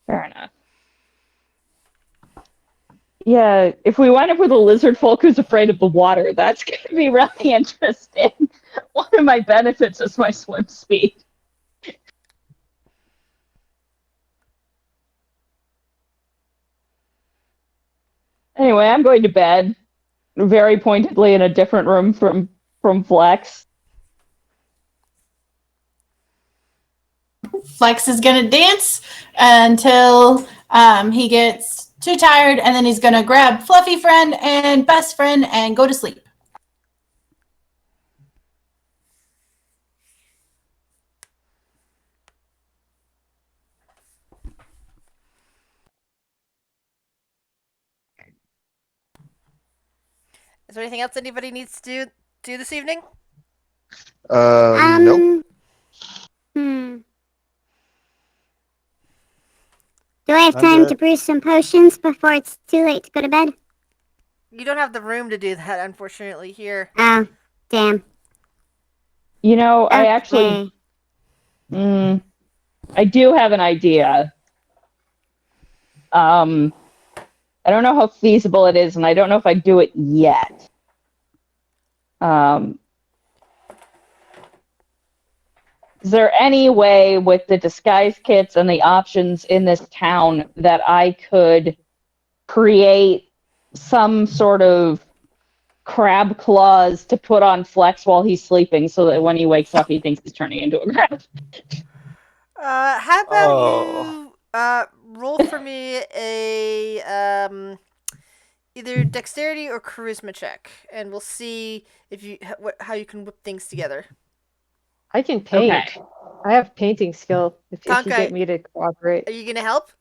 Fair enough. Yeah, if we wind up with a lizard folk who's afraid of the water, that's going to be really interesting. One of my benefits is my swim speed. Anyway, I'm going to bed, very pointedly in a different room from Flex. Flex is gonna dance until he gets too tired, and then he's gonna grab Fluffy Friend and Best Friend and go to sleep. Is there anything else anybody needs to do this evening? Nope. Do I have time to brew some potions before it's too late to go to bed? You don't have the room to do that, unfortunately, here. Oh, damn. You know, Okay. I actually... I do have an idea. I don't know how feasible it is, and I don't know if I do it yet. Is there any way with the disguise kits and the options in this town that I could create some sort of crab claws to put on Flex while he's sleeping so that when he wakes up he thinks he's turning into a crab? How about you roll for me a either dexterity or charisma check, and we'll see if you how you can whip things together. I can paint. Okay. I have painting skill if you Tonka, get me to cooperate. Are you gonna help?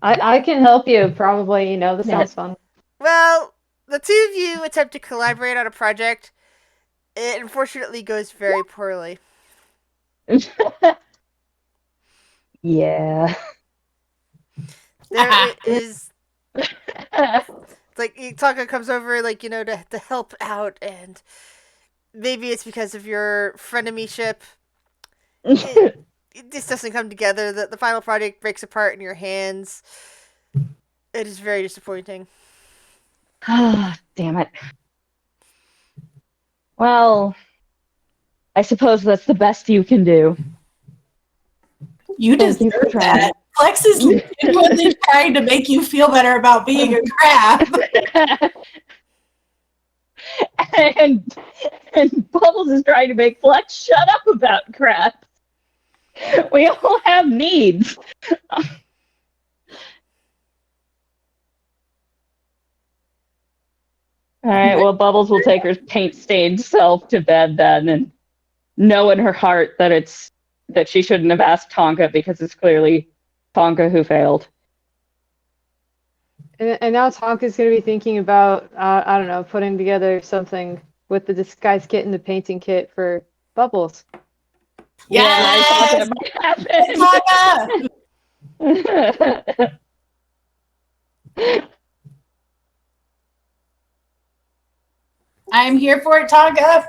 I can help you, probably. You know, this sounds fun. Well, the two of you attempt to collaborate on a project. It unfortunately goes very poorly. Yeah. There is... It's like Tonka comes over, like, you know, to help out, and maybe it's because of your frenemyship. It just doesn't come together. The final project breaks apart in your hands. It is very disappointing. Damn it. Well, I suppose that's the best you can do. You deserve that. Flex is genuinely trying to make you feel better about being a crab. and Bubbles is trying to make Flex shut up about crap. We all have needs. All right, well, Bubbles will take her paint-stained self to bed then and know in her heart that she shouldn't have asked Tonka because it's clearly Tonka who failed. And now Tonka's going to be thinking about, I don't know, putting together something with the disguise kit and the painting kit for Bubbles. Yes! Yeah, I thought that might happen. I'm here for it, Tonka.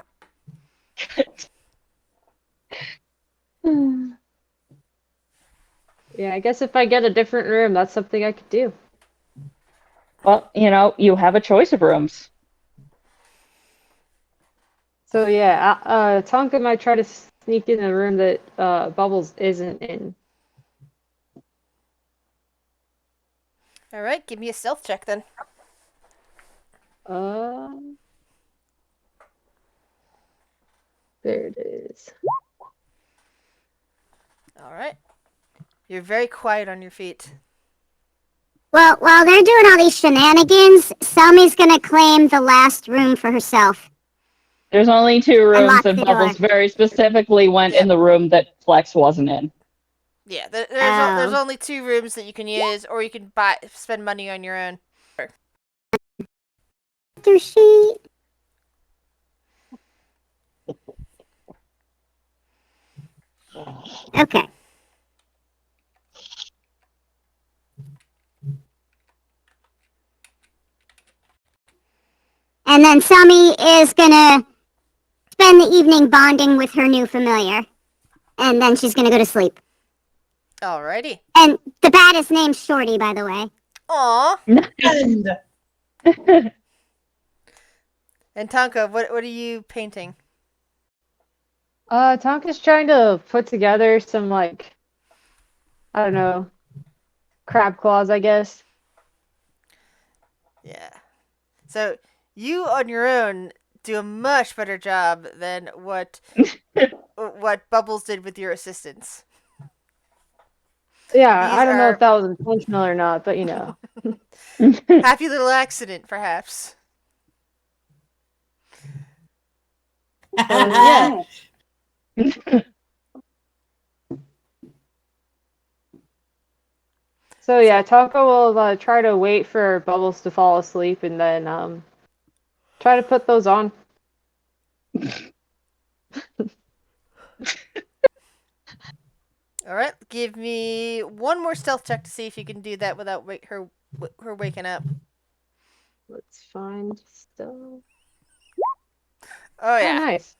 Yeah, I guess if I get a different room, that's something I could do. Well, you know, you have a choice of rooms. So yeah, Tonka might try to sneak in a room that Bubbles isn't in. All right, give me a stealth check then. There it is. All right. You're very quiet on your feet. Well, while they're doing all these shenanigans, Selmy's gonna claim the last room for herself. There's only 2 rooms, lock and the Bubbles door. very specifically went in the room that Flex wasn't in. Yeah, there's only 2 rooms that you can use, or you can spend money on your own. After she... Okay. And then Selmy is gonna spend the evening bonding with her new familiar. And then she's gonna go to sleep. Alrighty. And the baddest name's Shorty, by the way. Aw. And And Tonka, what are you painting? Tonka's trying to put together some, like, I don't know, crab claws, I guess. Yeah. So you on your own do a much better job than what Bubbles did with your assistance. Yeah, These I don't know are- if that was intentional or not, but you know. Happy little accident, perhaps. Yeah. So yeah, Tonka will try to wait for Bubbles to fall asleep and then try to put those on. All right, give me one more stealth check to see if you can do that without her waking up. Let's find stuff. Oh Oh, yeah. nice.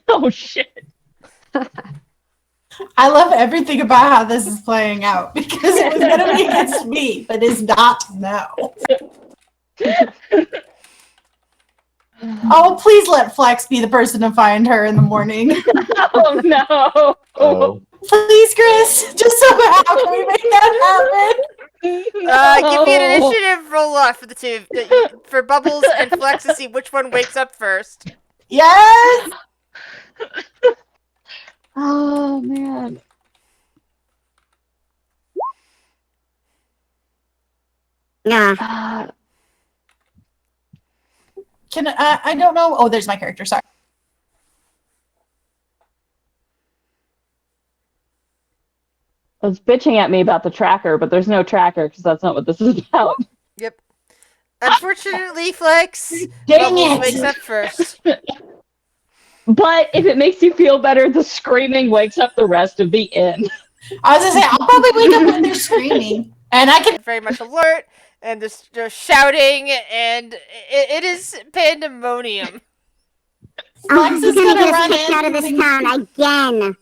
Oh shit. I love everything about how this is playing out because it was going to be against me, but is not now. Oh, please let Flex be the person to find her in the morning. Oh no. Oh, Please, Chris. Just somehow can we make that happen? Give me an initiative roll off for the two for Bubbles and Flex to see which one wakes up first. Yes. Oh man. Nah. Can I don't know. Oh, there's my character. Sorry. Was bitching at me about the tracker, but there's no tracker because that's not what this is about. Yep. Unfortunately, Flex, Dang Bubbles it. wakes up first. But if it makes you feel better, the screaming wakes up the rest of the inn. I was gonna say I'll probably wake up when they're screaming, and I can. Very much alert and just shouting, and it is pandemonium. Flex He's is gonna gonna get us run kicked out of in. this town again.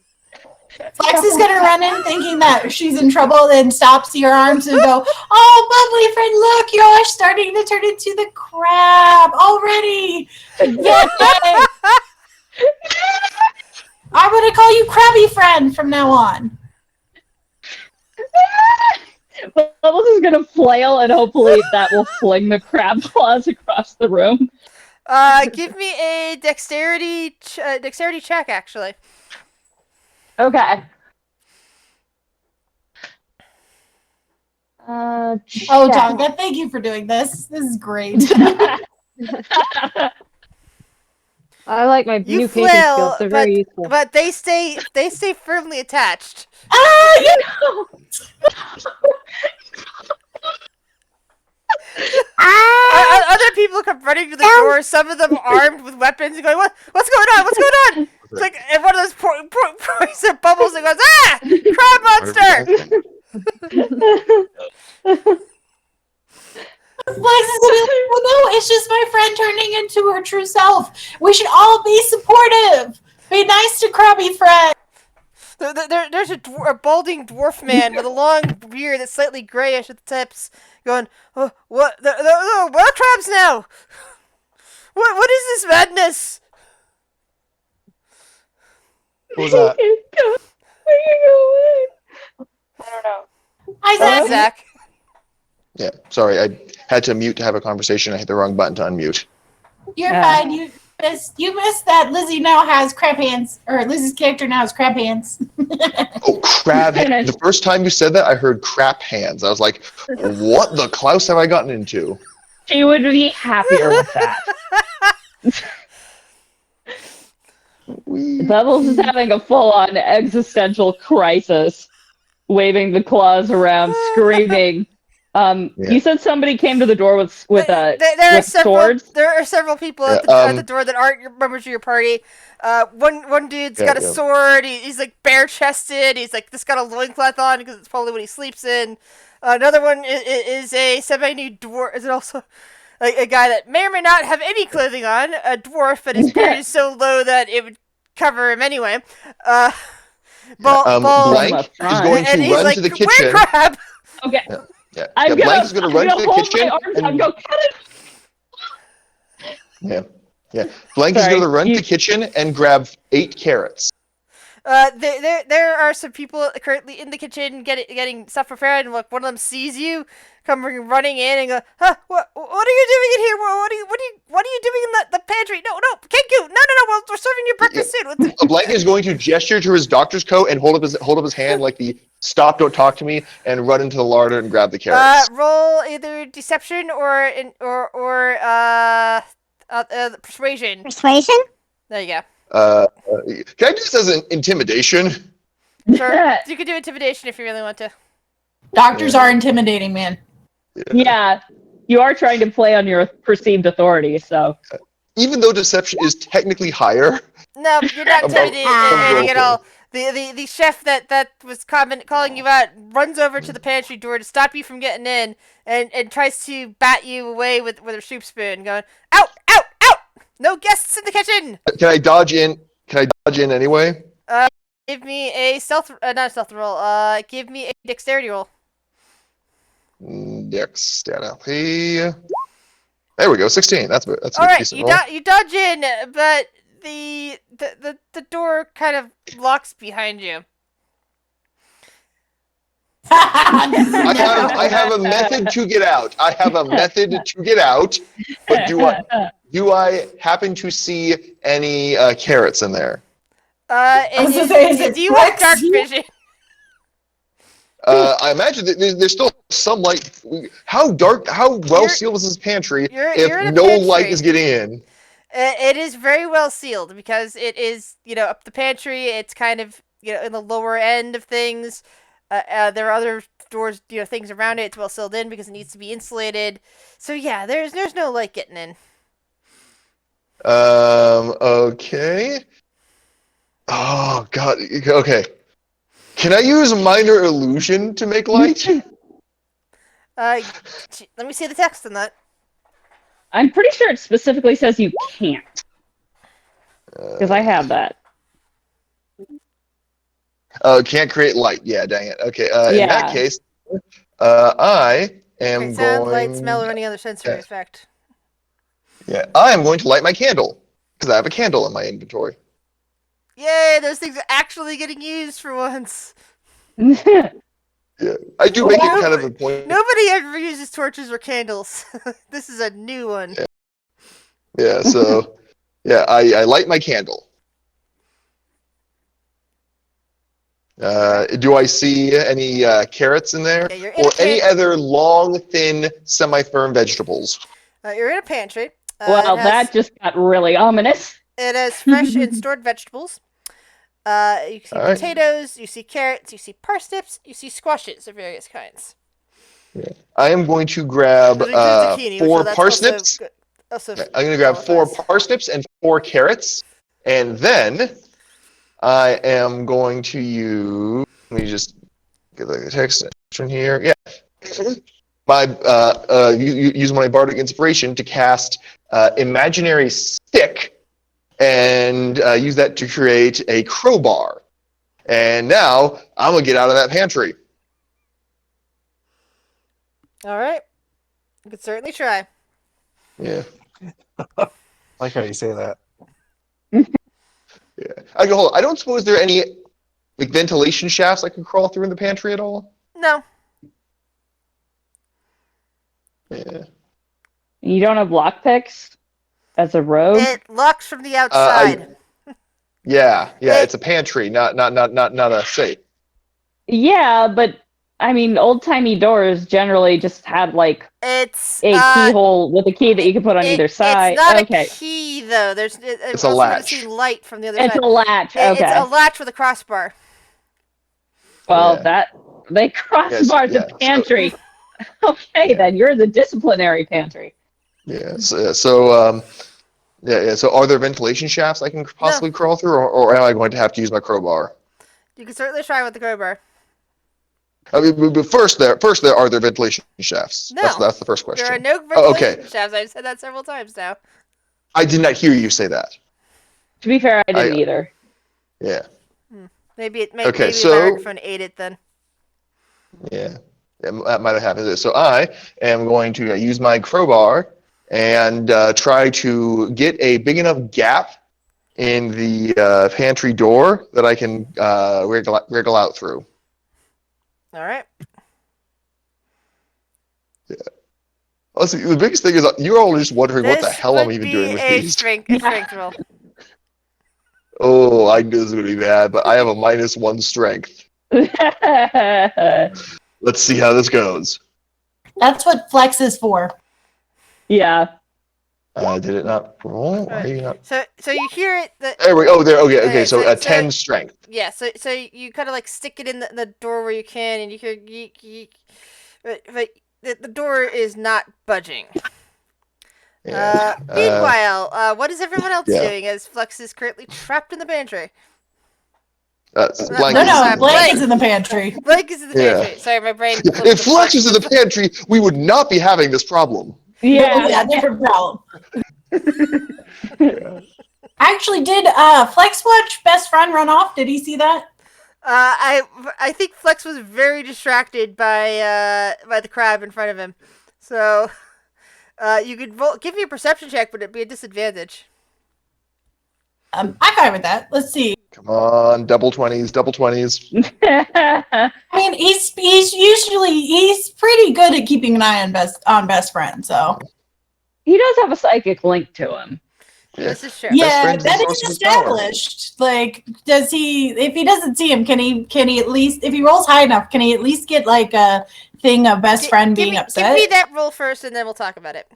Flex is gonna run in thinking that she's in trouble, and stops your arms and go, "Oh, bubbly friend, look, you're starting to turn into the crab already! Yay! I'm gonna call you Krabby Friend from now on." Bubbles is gonna flail, and hopefully that will fling the crab claws across the room. Give me a dexterity check, actually. Okay. Oh, check. Tonka, thank you for doing this. This is great. I like my You new painting flail, skills. They're very useful. but they stay firmly attached. Ah, you Other people come running to the door. Some of them armed with weapons, and going, "What's going on? What's going on?" It's like and one of those points at Bubbles and goes, "Ah, crab monster!" Flex is gonna be like, "Well, no, it's just my friend turning into her true self. We should all be supportive. Be nice to Krabby Friend." There's a balding dwarf man with a long beard that's slightly grayish at the tips, going, "Oh, what? What crabs now? What is this madness?" what was that? I don't know. Hi, Hello, Zach. Zach. Yeah, sorry, I had to mute to have a conversation. I hit the wrong button to unmute. You're Yeah. fine. You missed that Lizzie now has crab hands, or Lizzie's character now has crab hands. Oh, crab! The first time you said that, I heard crap hands. I was like, "What the Klaus have I gotten into?" She would be happier with that. Bubbles is having a full-on existential crisis, waving the claws around, screaming. Yeah. You said somebody came to the door with There are with swords. There are several people at the door that aren't members of your party. One dude's got a sword. He's like bare chested. He's like this got a loincloth on because it's probably what he sleeps in. Another one is a semi-nude dwarf. Is it also a guy that may or may not have any clothing on? A dwarf, but his beard is so low that it would cover him anyway. Blank is front. going to and he's run like, to the "Where, kitchen. Crab?" Okay. Yeah, Blank is going to run to the hold kitchen my arms and and go, cut it. yeah. Blank is Sorry, going to run to the kitchen and grab 8 carrots. There are some people currently in the kitchen getting stuff prepared, and look, one of them sees you come running in and go, "Huh? What are you doing in here? What are you doing in the pantry? No, Kenku, no, we're serving you breakfast soon." Blank is going to gesture to his doctor's coat and hold up his hand like the stop, don't talk to me, and run into the larder and grab the carrots. Roll either deception or persuasion. Persuasion? There you go. Can I do this as an intimidation? Sure. You can do intimidation if you really want to. Doctors are intimidating, man. Yeah, you are trying to play on your perceived authority, so. Even though deception is technically higher. No, you're not intimidating at all. The chef that was calling you out runs over to the pantry door to stop you from getting in and tries to bat you away with her soup spoon, going, "Out! No guests in the kitchen!" Can I dodge in? Can I dodge in anyway? Give me a not a stealth roll. Give me a dexterity roll. Dexterity. There we go, 16. That's a All right, decent roll. you dodge in, but the door kind of locks behind you. I have a method to get out. But do I happen to see any carrots in there? Do you have dark vision? I imagine that there's still some light. How well sealed is this pantry if no light is getting in? It is very well sealed because it is, up the pantry. It's kind of, in the lower end of things. There are other doors, things around it. It's well sealed in because it needs to be insulated. So yeah, there's no light getting in. Okay. Oh God. Okay. Can I use minor illusion to make light? Let me see the text on that. I'm pretty sure it specifically says you can't. Because I have that. Can't create light. Yeah, dang it. Okay. Yeah. In that case, I am Great sound, going. light, smell, or any other sensory effect. Yeah, I am going to light my candle because I have a candle in my inventory. Yay! Those things are actually getting used for once. Yeah, I do make it kind of a point. Nobody ever uses torches or candles. This is a new one. Yeah. So, yeah, I light my candle. Do I see any carrots in there, or any other long, thin, semi-firm vegetables? You're in a pantry. Well, that just got really ominous. It has fresh and stored vegetables. You see potatoes, you see carrots, you see parsnips, you see squashes of various kinds. Yeah. I am going to grab zucchini, 4 parsnips. I'm going to grab 4 parsnips and 4 carrots, and then I am going to use. Let me just get the text in here. Yeah, use my bardic inspiration to cast imaginary stick. And use that to create a crowbar. And now I'm gonna get out of that pantry. All right, you could certainly try. Yeah. I like how you say that. Yeah. I don't suppose there are any ventilation shafts I could crawl through in the pantry at all. No. Yeah. You don't have lockpicks as a rogue? It locks from the outside. Yeah. It's a pantry, not a safe. Yeah, but I mean, old-timey doors generally just had it's a keyhole with a key that you can put on either side. It's not a key though. It's a latch. See light from the other side. It's a latch. Okay. It's a latch with a crossbar. Well, they crossbarred the pantry. Okay, then you're the disciplinary pantry. Yeah. So are there ventilation shafts I can possibly crawl through, or am I going to have to use my crowbar? You can certainly try with the crowbar. I mean, but first, are there ventilation shafts? No. That's the first question. There are no ventilation shafts. I've said that several times now. I did not hear you say that. To be fair, I didn't either. Yeah. Maybe Okay, the so- microphone ate it then. Yeah, that might have happened. So I am going to use my crowbar and try to get a big enough gap in the pantry door that I can wriggle out through. All right. Also, the biggest thing is you're all just wondering what the This hell I'm would even be doing with a these. strength roll. Oh, I knew this was going to be bad, but I have a -1 strength. Let's see how this goes. That's what flex is for. Yeah. Did it not roll? Why are you not? So you hear it. There we go. Oh, there. Okay, okay. So so- a 10 strength. Yeah. So you kind of like stick it in the door where you can, and you hear geek geek, but the door is not budging. Yeah. Meanwhile, what is everyone else yeah. doing as Flex is currently trapped in the pantry? Blank No, is- no, Blank. Blake is in the pantry. Blake is in the Yeah. pantry. Sorry, my brain. If Flex was in the pantry, we would not be having this problem. Yeah. Different problem. Actually, did Flex watch Best Friend run off? Did he see that? I think Flex was very distracted by the crab in front of him, so you could give me a perception check, but it'd be a disadvantage. I'm fine with that. Let's see. Come on, double 20s, double 20s. I mean, he's pretty good at keeping an eye on Best Friend. So He does have a psychic link to him. Yeah. This is true. yeah, Friend's the that source is of his power. established. Like, does he? If he doesn't see him, can he at least? If he rolls high enough, can he at least get like a thing of Best Friend being upset? Give me that roll first, and then we'll talk about it.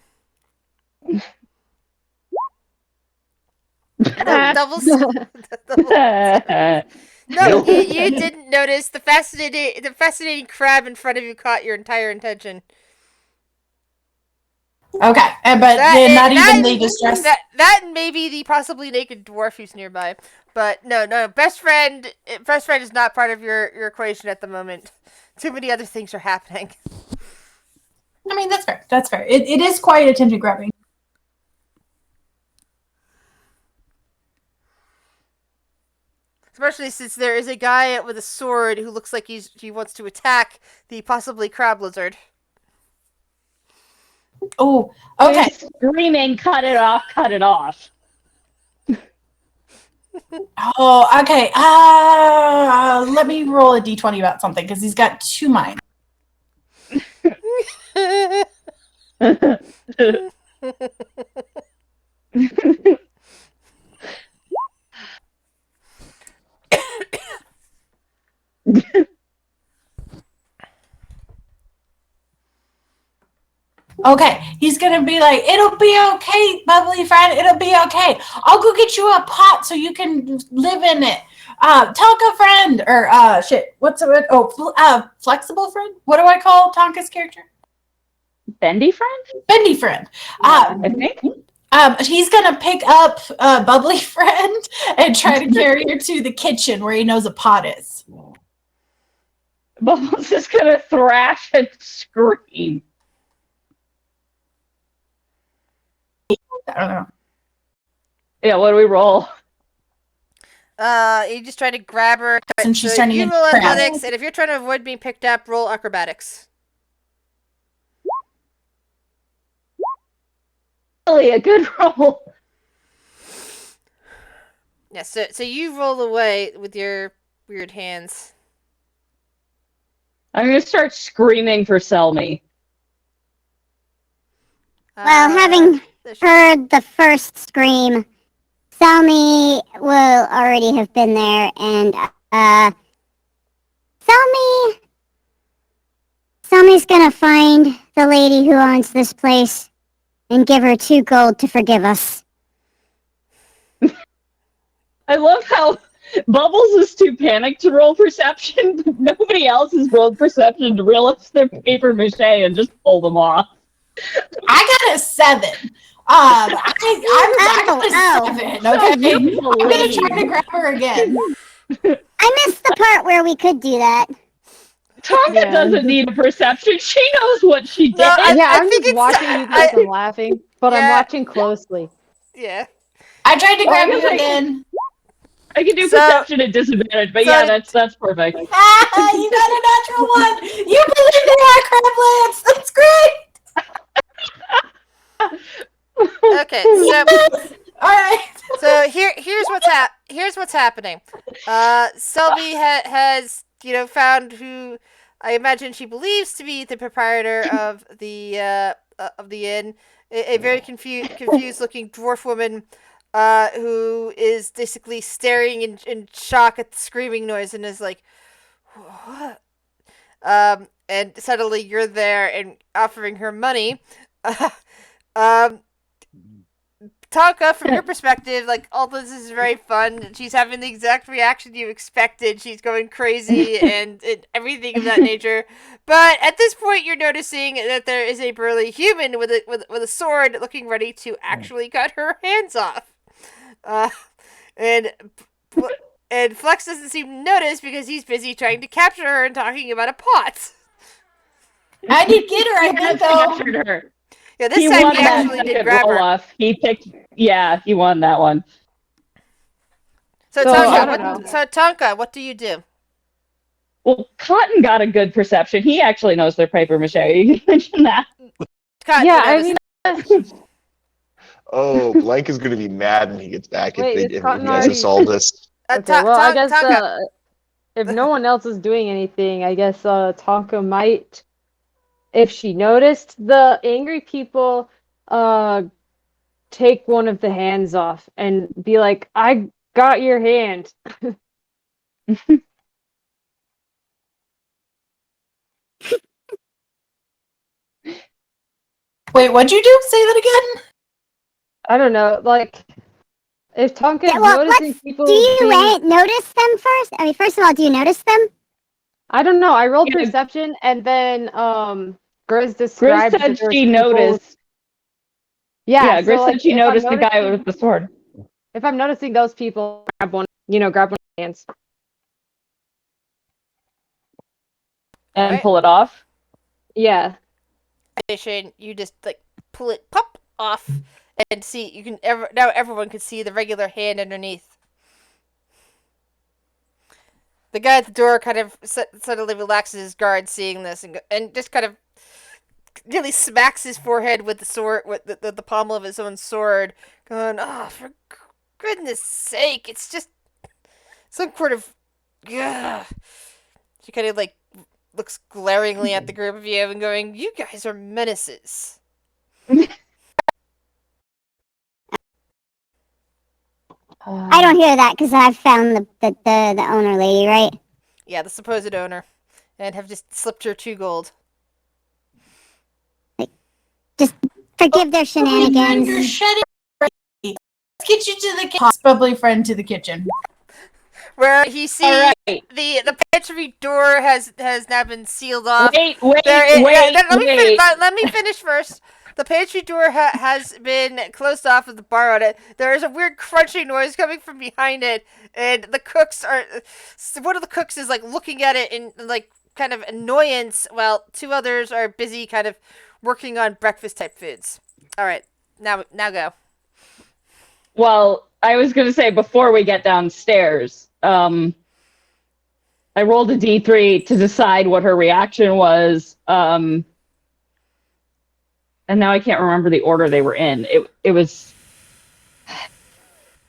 No, doubles. No, you didn't notice the fascinating crab in front of you caught your entire attention. Okay, but then not even the distress. That and maybe the possibly naked dwarf who's nearby. But no, best friend is not part of your equation at the moment. Too many other things are happening. I mean, that's fair. That's fair. It is quite attention grabbing. Especially since there is a guy with a sword who looks like he wants to attack the possibly crab lizard. Oh, okay. Screaming, cut it off, cut it off. Oh, okay. Let me roll a d20 about something because he's got 2 minds. Okay, he's gonna be like, "It'll be okay, bubbly friend. It'll be okay. I'll go get you a pot so you can live in it. Tonka friend, or shit. What's it? Oh, flexible friend. What do I call Tonka's character? Bendy friend? Bendy friend. I think. He's gonna pick up bubbly friend and try to carry her to the kitchen where he knows a pot is. Bubbles is gonna thrash and scream. I don't know. Yeah, what do we roll? You just try to grab her. Since she's So turning you into roll crab. athletics, and if you're trying to avoid being picked up, roll acrobatics. Really a good roll. Yeah, so you roll away with your weird hands. I'm gonna start screaming for Selmy. Well, having heard the first scream, Selmy will already have been there, and Selmy's gonna find the lady who owns this place and give her 2 gold to forgive us. I love how Bubbles is too panicked to roll perception, but nobody else has rolled perception to realize they're paper mache and just pull them off. I got a 7. I got a 7. Okay, I'm gonna try to grab her again. I missed the part where we could do that. Tonka doesn't need a perception. She knows what she did. No, Yeah, I'm think just it's- watching you guys and laughing, but I'm Yeah. watching closely. Yeah. I tried to grab I you was like- again. I can do So- perception at disadvantage, but so- yeah, that's perfect. You got a natural one. You believe they are crablets. That's great. Okay, so All right. so here's what's happening. Selby has found who I imagine she believes to be the proprietor of the inn, a very confused looking dwarf woman, who is basically staring in shock at the screaming noise and is like, what? And suddenly you're there and offering her money. Tonka, from your perspective, like, all this is very fun. She's having the exact reaction you expected. She's going crazy and everything of that nature. But at this point, you're noticing that there is a burly human with a sword looking ready to actually cut her hands off. And Flex doesn't seem to notice because he's busy trying to capture her and talking about a pot. I did get her, I think, though. Captured her. Yeah, this time won he that actually did second grab her. roll-off. He won that one. So, So, I don't Tonka, what do you do? Well, Cotton got a good perception. He actually knows they're paper mache. You can mention that. Cotton, Yeah, you I notice mean, Oh, Blank is going to be mad when he gets back Wait, if is he Cotton hasn't already- solved this. okay, well, I guess Tonka. if no one else is doing anything, I guess Tonka might, if she noticed the angry people, take one of the hands off and be like, I got your hand. Wait, what'd you do? Say that again. I don't know, like, if Tonka is well, noticing people Do you being... notice them first? I mean, first of all, do you notice them? I don't know, I rolled Yeah. perception, and then, Grizz Grizz described said that there was she people- noticed. Yeah, Yeah, Grizz so, said like, she if noticed I'm the guy noticing- with the sword. If I'm noticing those people, grab one of the hands. And Alright. pull it off. Yeah. You just like pull it pop off and see you can now everyone can see the regular hand underneath. The guy at the door kind of suddenly relaxes his guard seeing this and just kind of nearly smacks his forehead with the sword with the pommel of his own sword, going, "Oh, for goodness sake, it's just some sort of." Ugh. She kind of like looks glaringly at the group of you and going, "You guys are menaces." I don't hear that because I've found the owner lady, right? Yeah, the supposed owner, and have just slipped her 2 gold. Just forgive their You're shenanigans. shedding. Let's get you to the kitchen. Probably friend to the kitchen. Where he sees All right. the pantry door has now been sealed off. Wait. Let me finish first. The pantry door has been closed off with the bar on it. There is a weird crunching noise coming from behind it, and the cooks are. One of the cooks is like looking at it in like kind of annoyance, while 2 others are busy kind of working on breakfast type foods. All right, now go. Well, I was going to say before we get downstairs, I rolled a d3 to decide what her reaction was, and now I can't remember the order they were in. It was,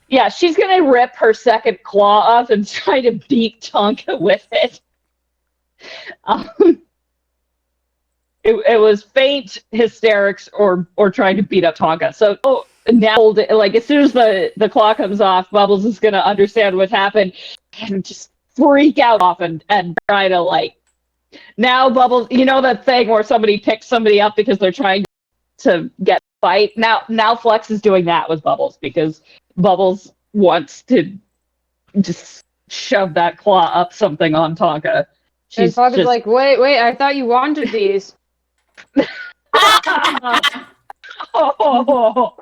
yeah, she's going to rip her second claw off and try to beat Tonka with it. It was faint hysterics or trying to beat up Tonka. So now, like, as soon as the claw comes off, Bubbles is going to understand what happened and just freak out off and try to, like, now Bubbles, you know that thing where somebody picks somebody up because they're trying to get a fight? Now Flex is doing that with Bubbles because Bubbles wants to just shove that claw up something on Tonka. And She's Tonka's just like, wait, I thought you wanted these. oh.